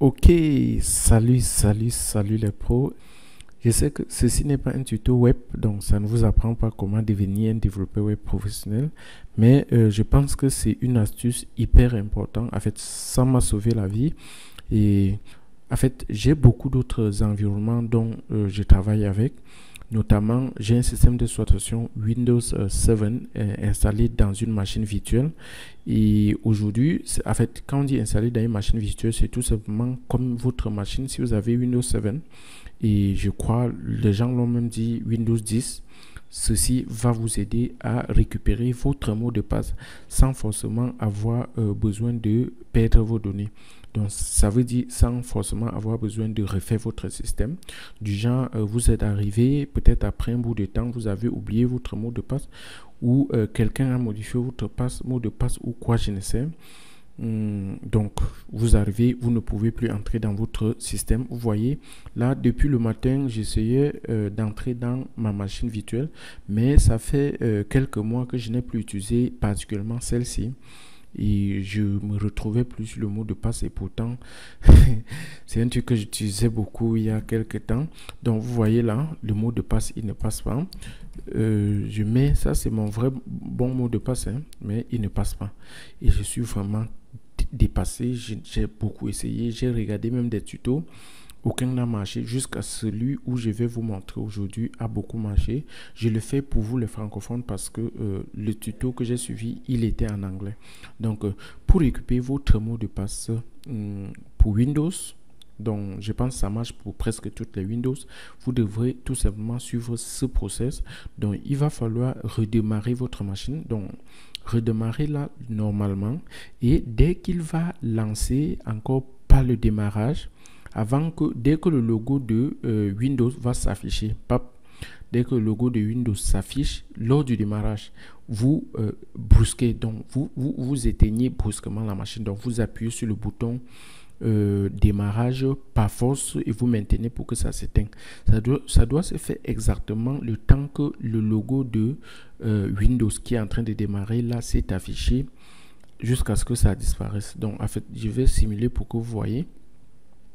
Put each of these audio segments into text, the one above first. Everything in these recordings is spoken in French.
Ok, salut les pros. Je sais que ceci n'est pas un tuto web, donc ça ne vous apprend pas comment devenir un développeur web professionnel, mais je pense que c'est une astuce hyper importante. En fait, ça m'a sauvé la vie et en fait, j'ai beaucoup d'autres environnements dont je travaille avec. Notamment, j'ai un système d'exploitation Windows 7 installé dans une machine virtuelle. Et aujourd'hui, en fait, quand on dit installé dans une machine virtuelle, c'est tout simplement comme votre machine si vous avez Windows 7. Et je crois, les gens l'ont même dit Windows 10. Ceci va vous aider à récupérer votre mot de passe sans forcément avoir besoin de perdre vos données. Donc, ça veut dire sans forcément avoir besoin de refaire votre système. Du genre, vous êtes arrivé, peut-être après un bout de temps, vous avez oublié votre mot de passe ou quelqu'un a modifié votre mot de passe ou quoi, je ne sais. Donc, vous arrivez, vous ne pouvez plus entrer dans votre système. Vous voyez, là, depuis le matin, j'essayais d'entrer dans ma machine virtuelle, mais ça fait quelques mois que je n'ai plus utilisé particulièrement celle-ci. Et je me retrouvais plus sur le mot de passe et pourtant, c'est un truc que j'utilisais beaucoup il y a quelques temps. Donc, vous voyez là, le mot de passe, il ne passe pas. Je mets, ça c'est mon vrai bon mot de passe, hein, mais il ne passe pas. Et je suis vraiment dépassé, j'ai beaucoup essayé, j'ai regardé même des tutos, aucun n'a marché jusqu'à celui où je vais vous montrer aujourd'hui a beaucoup marché. Je le fais pour vous les francophones parce que le tuto que j'ai suivi, il était en anglais. Donc pour récupérer votre mot de passe pour Windows, donc je pense que ça marche pour presque toutes les Windows, vous devrez tout simplement suivre ce process. Donc il va falloir redémarrer votre machine. Donc redémarrer là normalement et dès qu'il va lancer, encore pas le démarrage, dès que le logo de Windows va s'afficher, dès que le logo de Windows s'affiche lors du démarrage, vous brusquez, donc vous éteignez brusquement la machine, donc vous appuyez sur le bouton démarrage par force et vous maintenez pour que ça s'éteigne. Ça doit se faire exactement le temps que le logo de Windows qui est en train de démarrer là s'est affiché jusqu'à ce que ça disparaisse. Donc en fait, je vais simuler pour que vous voyez.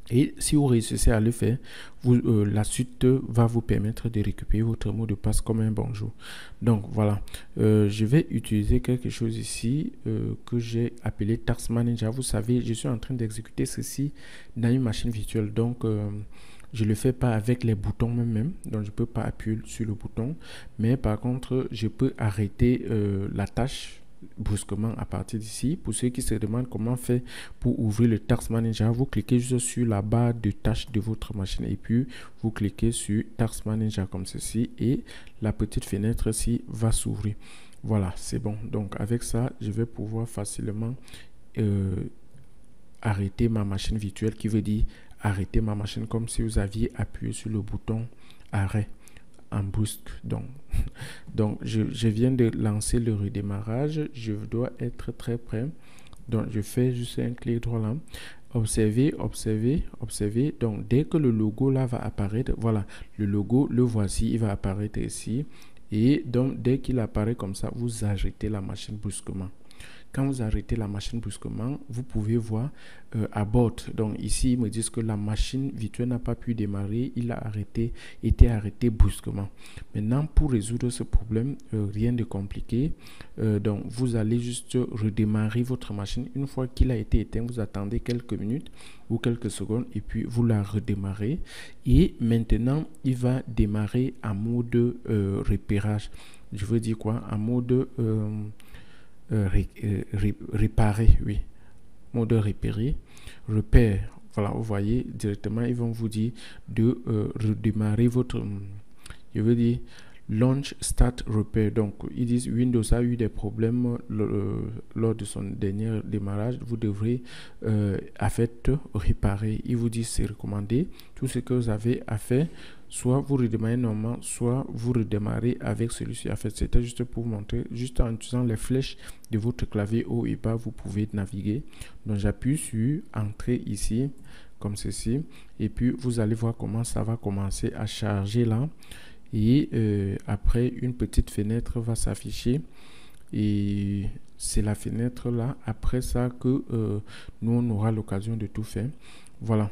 Et si vous réussissez à le faire, la suite va vous permettre de récupérer votre mot de passe comme un bonjour. Donc voilà, je vais utiliser quelque chose ici que j'ai appelé Task Manager. Vous savez, je suis en train d'exécuter ceci dans une machine virtuelle. Donc je ne le fais pas avec les boutons même. Donc je ne peux pas appuyer sur le bouton. Mais par contre, je peux arrêter la tâche brusquement à partir d'ici. Pour ceux qui se demandent comment faire pour ouvrir le Task Manager, vous cliquez juste sur la barre de tâches de votre machine et puis vous cliquez sur Task Manager comme ceci et la petite fenêtre ici va s'ouvrir. Voilà, c'est bon. Donc avec ça, je vais pouvoir facilement arrêter ma machine virtuelle, qui veut dire arrêter ma machine comme si vous aviez appuyé sur le bouton arrêt en brusque. Donc je viens de lancer le redémarrage, je dois être très près, donc je fais juste un clic droit là, observez. Donc dès que le logo là va apparaître, voilà, le logo, le voici, il va apparaître ici, et donc dès qu'il apparaît comme ça, vous arrêtez la machine brusquement. Quand vous arrêtez la machine brusquement, vous pouvez voir abort. Donc ici, ils me disent que la machine virtuelle n'a pas pu démarrer, il a été arrêté brusquement. Maintenant, pour résoudre ce problème, rien de compliqué. Donc vous allez juste redémarrer votre machine. Une fois qu'il a été éteint, vous attendez quelques minutes ou quelques secondes et puis vous la redémarrez. Et maintenant, il va démarrer en mode repérage. Je veux dire quoi? En mode réparer, oui, mode repère. Voilà, vous voyez directement, ils vont vous dire de redémarrer votre, je veux dire, launch start repair. Donc ils disent Windows a eu des problèmes lors de son dernier démarrage, vous devrez à fait réparer. Ils vous disent c'est recommandé. Tout ce que vous avez à faire, soit vous redémarrez normalement, soit vous redémarrez avec celui-ci. En fait, c'était juste pour vous montrer, juste en utilisant les flèches de votre clavier haut et bas, vous pouvez naviguer. Donc j'appuie sur entrée ici comme ceci et puis vous allez voir comment ça va commencer à charger là. Et après, une petite fenêtre va s'afficher et c'est la fenêtre là après ça que nous on aura l'occasion de tout faire. Voilà.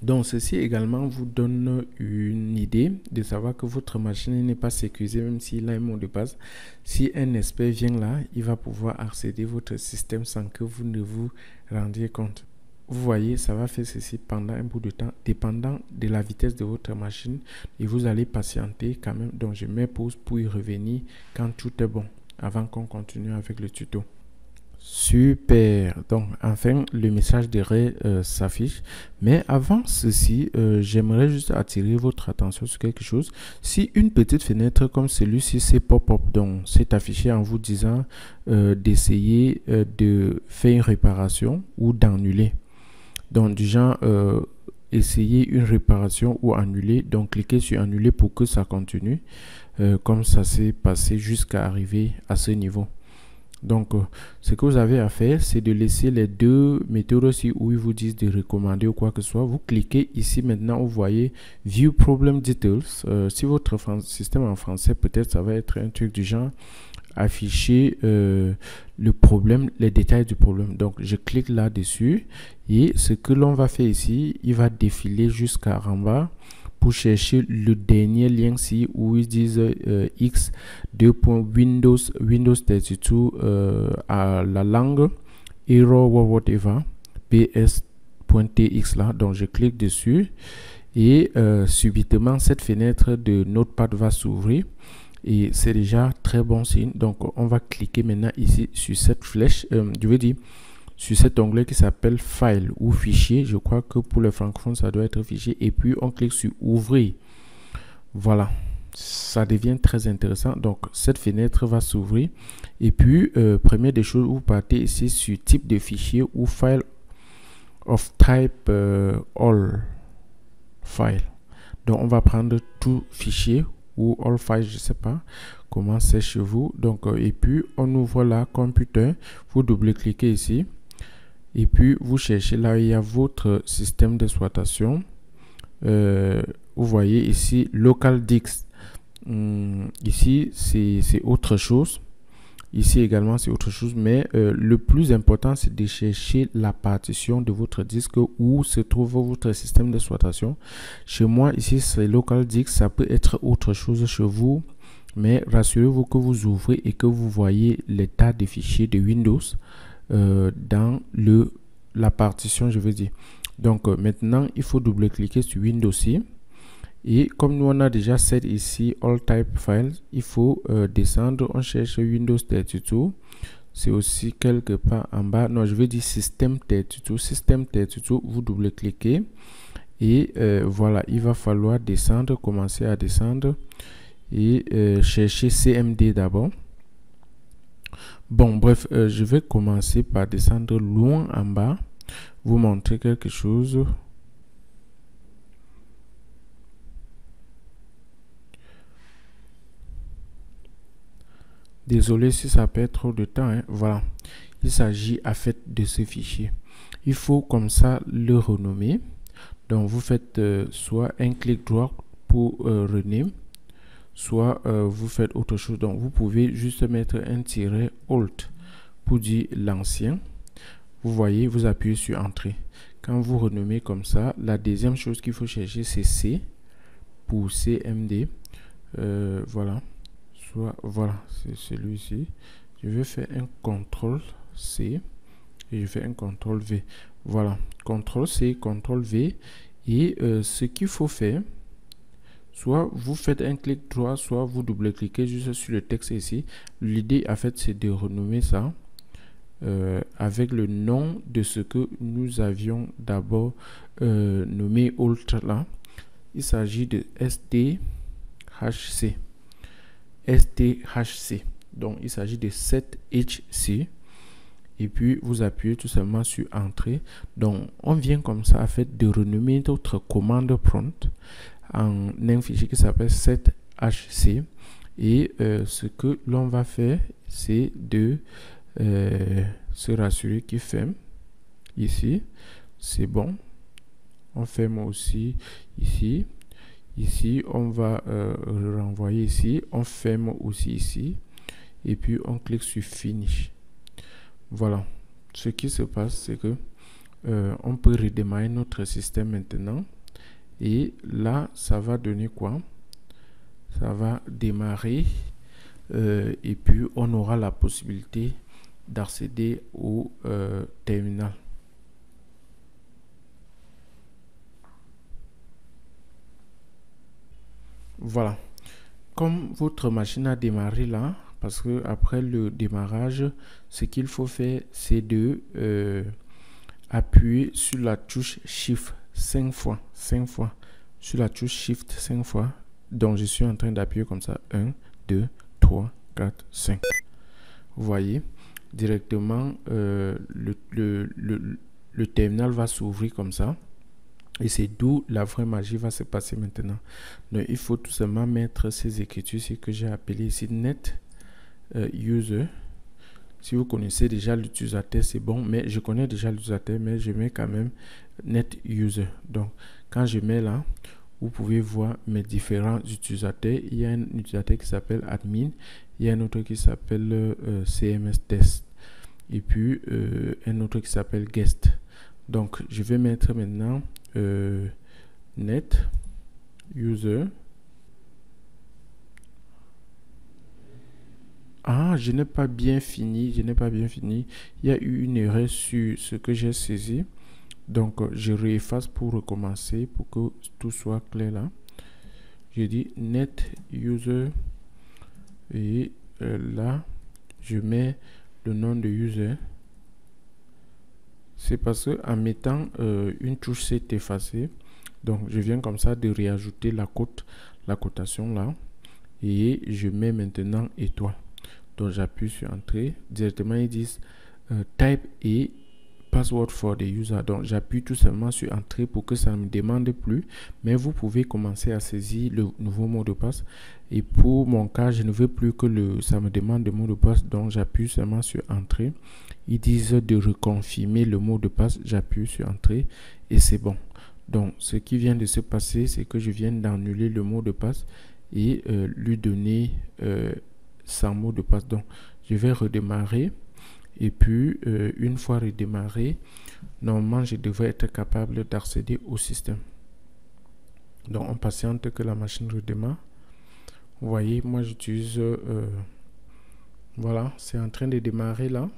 Donc, ceci également vous donne une idée de savoir que votre machine n'est pas sécurisée, même s'il a un mot de passe. Si un expert vient là, il va pouvoir accéder à votre système sans que vous ne vous rendiez compte. Vous voyez, ça va faire ceci pendant un bout de temps, dépendant de la vitesse de votre machine. Et vous allez patienter quand même. Donc, je mets pause pour y revenir quand tout est bon, avant qu'on continue avec le tuto. Super. Donc, enfin, le message d'arrêt s'affiche. Mais avant ceci, j'aimerais juste attirer votre attention sur quelque chose. Si une petite fenêtre comme celui-ci, c'est pop-up, donc c'est affiché en vous disant d'essayer de faire une réparation ou d'annuler. Donc, du genre, essayer une réparation ou annuler. Donc, cliquez sur annuler pour que ça continue. Comme ça s'est passé jusqu'à arriver à ce niveau. Donc, ce que vous avez à faire, c'est de laisser les deux méthodes aussi où ils vous disent de recommander ou quoi que ce soit. Vous cliquez ici maintenant, vous voyez View Problem Details. Si votre système en français, peut-être ça va être un truc du genre afficher le problème, les détails du problème. Donc, je clique là-dessus et ce que l'on va faire ici, il va défiler jusqu'à en bas pour chercher le dernier lien ici où ils disent X 2.Windows 32 à la langue error or whatever ps.tx là. Donc je clique dessus et subitement cette fenêtre de Notepad va s'ouvrir et c'est déjà très bon signe. Donc on va cliquer maintenant ici sur cette flèche, je veux dire sur cet onglet qui s'appelle File ou Fichier. Je crois que pour les francophones, ça doit être Fichier. Et puis, on clique sur Ouvrir. Voilà. Ça devient très intéressant. Donc, cette fenêtre va s'ouvrir. Et puis, première des choses, vous partez ici sur Type de fichier ou File of Type All File. Donc, on va prendre tout fichier ou All File, je ne sais pas comment c'est chez vous. Donc, et puis, on ouvre la computer. Vous double-cliquez ici. Et puis, vous cherchez là où il y a votre système d'exploitation. Vous voyez ici, Local Disk. Ici, c'est autre chose. Ici également, c'est autre chose. Mais le plus important, c'est de chercher la partition de votre disque où se trouve votre système d'exploitation. Chez moi, ici, c'est Local Disk. Ça peut être autre chose chez vous. Mais rassurez-vous que vous ouvrez et que vous voyez l'état des fichiers de Windows dans la partition, je veux dire. Donc maintenant il faut double-cliquer sur Windows C et comme nous on a déjà set ici All Type Files, il faut descendre, on cherche Windows 32. C'est aussi quelque part en bas, non je veux dire System 32, System 32, vous double-cliquez et voilà, il va falloir descendre, commencer à descendre et chercher CMD d'abord. Bon, bref, je vais commencer par descendre loin en bas, vous montrer quelque chose. Désolé si ça perd trop de temps, hein. Voilà, il s'agit en fait de ce fichier. Il faut comme ça le renommer. Donc, vous faites soit un clic droit pour rename, soit vous faites autre chose. Donc vous pouvez juste mettre un tiret alt pour dire l'ancien. Vous voyez, vous appuyez sur entrée. Quand vous renommez comme ça, la deuxième chose qu'il faut chercher c'est C pour CMD. Voilà, soit voilà, c'est celui-ci. Je vais faire un CTRL C et je fais un CTRL V. Voilà, CTRL C, CTRL V. Et ce qu'il faut faire, soit vous faites un clic droit, soit vous double-cliquez juste sur le texte ici. L'idée, en fait, c'est de renommer ça avec le nom de ce que nous avions d'abord nommé alt là. Il s'agit de STHC. STHC. Donc, il s'agit de 7HC. Et puis, vous appuyez tout simplement sur Entrée. Donc, on vient comme ça, en fait, de renommer notre commande prompt en un fichier qui s'appelle 7HC. Et ce que l'on va faire, c'est de se rassurer qu'il ferme. Ici, c'est bon. On ferme aussi ici. Ici, on va renvoyer ici. On ferme aussi ici. Et puis, on clique sur Finish. Voilà. Ce qui se passe, c'est que on peut redémarrer notre système maintenant. Et là, ça va donner quoi? Ça va démarrer et puis on aura la possibilité d'accéder au terminal. Voilà. Comme votre machine a démarré là, parce que après le démarrage, ce qu'il faut faire, c'est de appuyer sur la touche Shift 5 fois. Sur la touche Shift 5 fois. Donc, je suis en train d'appuyer comme ça. 1, 2, 3, 4, 5. Vous voyez, directement, le terminal va s'ouvrir comme ça. Et c'est d'où la vraie magie va se passer maintenant. Donc, il faut tout simplement mettre ces écritures ici que j'ai appelées ici Net User. Si vous connaissez déjà l'utilisateur, c'est bon. Mais je connais déjà l'utilisateur, mais je mets quand même Net User. Donc, quand je mets là, vous pouvez voir mes différents utilisateurs. Il y a un utilisateur qui s'appelle Admin. Il y a un autre qui s'appelle CMS Test. Et puis, un autre qui s'appelle Guest. Donc, je vais mettre maintenant Net User. Ah, je n'ai pas bien fini. Il y a eu une erreur sur ce que j'ai saisi. Donc, je réefface pour recommencer pour que tout soit clair là. J'ai dit Net User et là, je mets le nom de user. C'est parce que en mettant une touche s'est effacée. Donc, je viens comme ça de réajouter la cotation là. Et je mets maintenant étoile. Donc, j'appuie sur Entrée. Directement, ils disent Type et Password for the user. Donc, j'appuie tout simplement sur Entrée pour que ça ne me demande plus. Mais vous pouvez commencer à saisir le nouveau mot de passe. Et pour mon cas, je ne veux plus que ça me demande le mot de passe. Donc, j'appuie seulement sur Entrée. Ils disent de reconfirmer le mot de passe. J'appuie sur Entrée et c'est bon. Donc, ce qui vient de se passer, c'est que je viens d'annuler le mot de passe et lui donner sans mot de passe. Donc, je vais redémarrer. Et puis, une fois redémarré, normalement, je devrais être capable d'accéder au système. Donc, on patiente que la machine redémarre. Vous voyez, moi, j'utilise... voilà, c'est en train de démarrer là.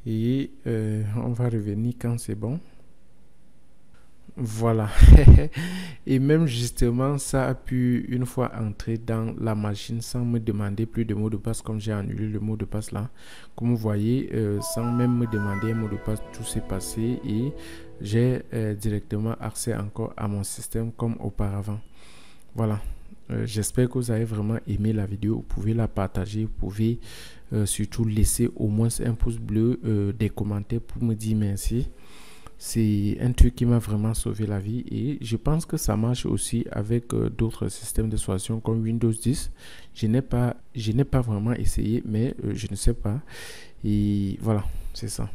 Et on va revenir quand c'est bon. Voilà. Et même justement, ça a pu une fois entrer dans la machine sans me demander plus de mot de passe, comme j'ai annulé le mot de passe là. Comme vous voyez, sans même me demander un mot de passe, tout s'est passé et j'ai directement accès encore à mon système comme auparavant. Voilà. J'espère que vous avez vraiment aimé la vidéo. Vous pouvez la partager. Vous pouvez surtout laisser au moins un pouce bleu, des commentaires pour me dire merci. C'est un truc qui m'a vraiment sauvé la vie et je pense que ça marche aussi avec d'autres systèmes d'exploitation comme Windows 10. Je n'ai pas vraiment essayé, mais je ne sais pas. Et voilà, c'est ça.